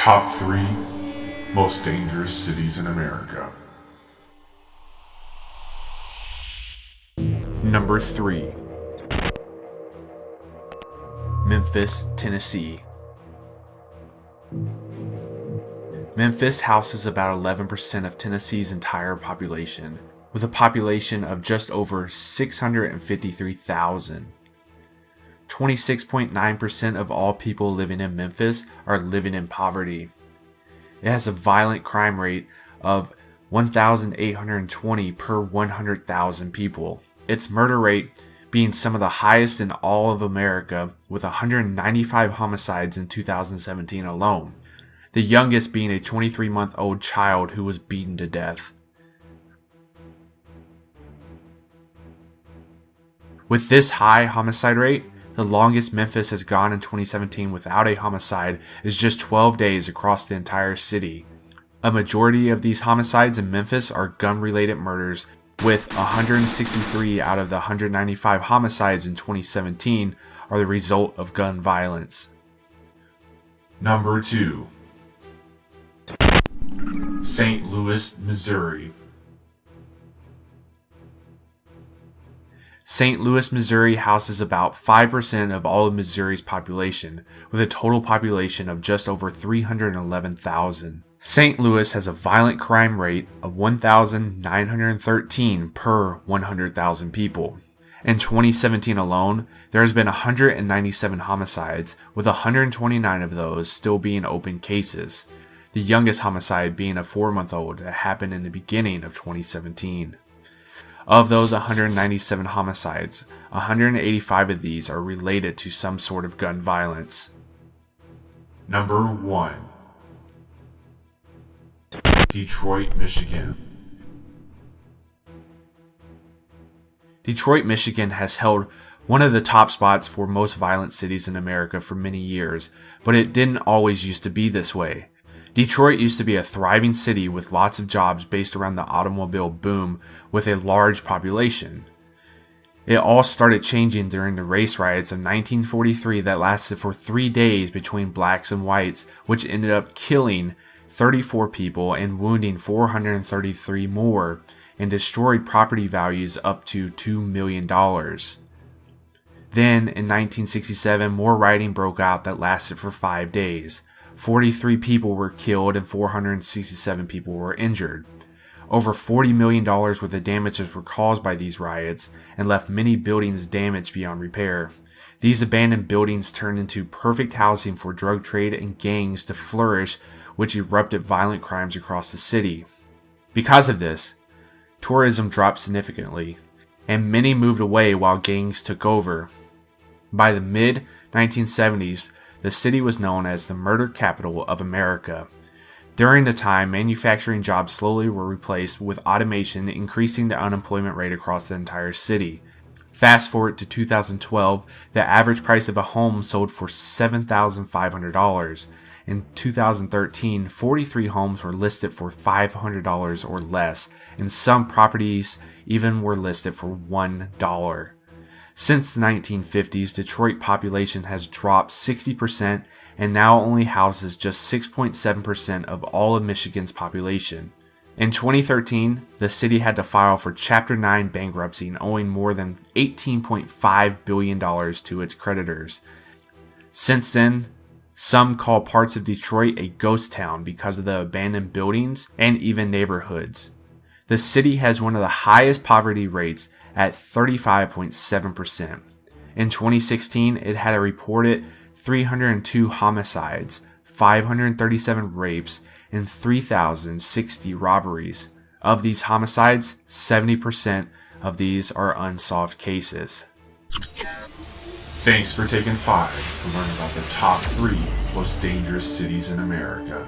Top 3 Most Dangerous Cities in America. Number 3. Memphis, Tennessee. Memphis houses about 11% of Tennessee's entire population, with a population of just over 653,000. 26.9% of all people living in Memphis are living in poverty. It has a violent crime rate of 1,820 per 100,000 people. Its murder rate being some of the highest in all of America, with 195 homicides in 2017 alone, the youngest being a 23-month-old child who was beaten to death. With this high homicide rate, the longest Memphis has gone in 2017 without a homicide is just 12 days across the entire city. A majority of these homicides in Memphis are gun-related murders, with 163 out of the 195 homicides in 2017 are the result of gun violence. Number 2. St. Louis, Missouri. St. Louis, Missouri houses about 5% of all of Missouri's population, with a total population of just over 311,000. St. Louis has a violent crime rate of 1,913 per 100,000 people. In 2017 alone, there has been 197 homicides, with 129 of those still being open cases, the youngest homicide being a 4-month-old that happened in the beginning of 2017. Of those 197 homicides, 185 of these are related to some sort of gun violence. Number 1. Detroit, Michigan. Detroit, Michigan has held one of the top spots for most violent cities in America for many years, but it didn't always used to be this way. Detroit used to be a thriving city with lots of jobs based around the automobile boom with a large population. It all started changing during the race riots of 1943 that lasted for 3 days between blacks and whites, which ended up killing 34 people and wounding 433 more, and destroyed property values up to $2 million. Then, in 1967, more rioting broke out that lasted for 5 days. 43 people were killed and 467 people were injured. Over $40 million worth of damages were caused by these riots and left many buildings damaged beyond repair. These abandoned buildings turned into perfect housing for drug trade and gangs to flourish, which erupted violent crimes across the city. Because of this, tourism dropped significantly, and many moved away while gangs took over. By the mid-1970s, the city was known as the murder capital of America. During the time, manufacturing jobs slowly were replaced with automation, increasing the unemployment rate across the entire city. Fast forward to 2012, the average price of a home sold for $7,500. In 2013, 43 homes were listed for $500 or less, and some properties even were listed for $1. Since the 1950s, Detroit population has dropped 60% and now only houses just 6.7% of all of Michigan's population. In 2013, the city had to file for Chapter 9 bankruptcy, owing more than $18.5 billion to its creditors. Since then, some call parts of Detroit a ghost town because of the abandoned buildings and even neighborhoods. The city has one of the highest poverty rates at 35.7%. In 2016, it had a reported 302 homicides, 537 rapes, and 3,060 robberies. Of these homicides, 70% of these are unsolved cases. Thanks for taking 5 to learn about the top 3 most dangerous cities in America.